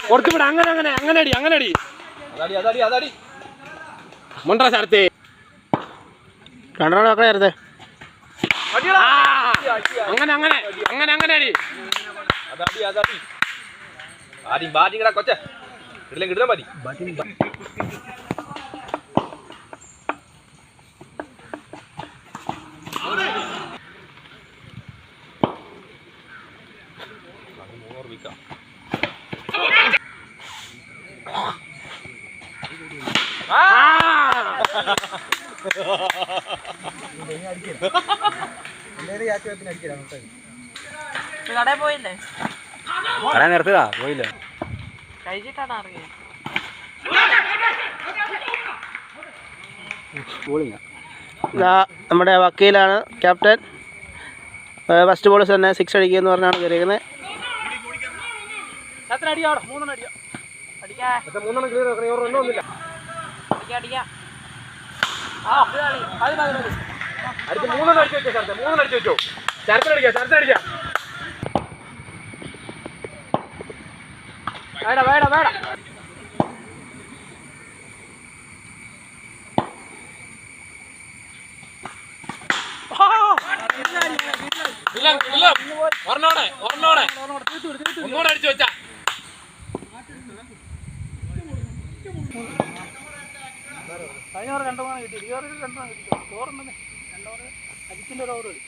കൊടുത്തുവിട. അങ്ങനെ അങ്ങനെ അങ്ങനെ അടി, അങ്ങനെ അടി. മുണ്ട സ്ഥലത്ത് കണ്ടോടെ നേരത്തെ അങ്ങനെ അങ്ങനെ അങ്ങനെ അങ്ങനെ അടി. കൊച്ച കിട്ടാൻ മതി. കടയിൽ പോയില്ലേ? കടയിൽ നിർത്തുക പോയില്ല. കഴിച്ചിട്ടാണ് അറിയാം. നമ്മുടെ വക്കീലാണ് ക്യാപ്റ്റൻ. ഫസ്റ്റ് ബോൾ തന്നെ 6 അടിക്കുമെന്ന് പറഞ്ഞാണ് കയറിയിരിക്കുന്നത്. ഒന്നുകൂടെ അടിച്ചു വെച്ചാ കഴിഞ്ഞ ഓവർ 2 റൺ കിട്ടി. ഈ ഓവർ 2 റൺ കിട്ടി. ഓവറുണ്ടെന്നേ 2 ഓവർ അജിത്തിന്റെ ഒരു ഓവർ കളി.